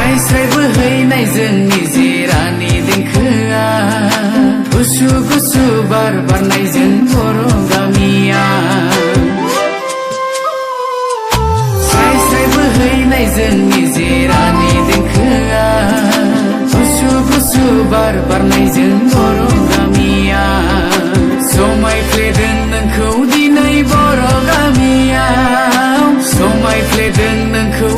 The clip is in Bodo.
स्राय स्राय बोहैनाय जोंनि जिरानि देंखोआ गुसु गुसु बार बारनायजों बर' गामिया स्राय स्राय बोहैनाय जोंनि जिरानि देंखोआ गुसु गुसु बार बारनायजों बर' गामिया समायफ्लेदों नोंखौ दिनै बर' गामियाव समायफ्लेदों नोंखौ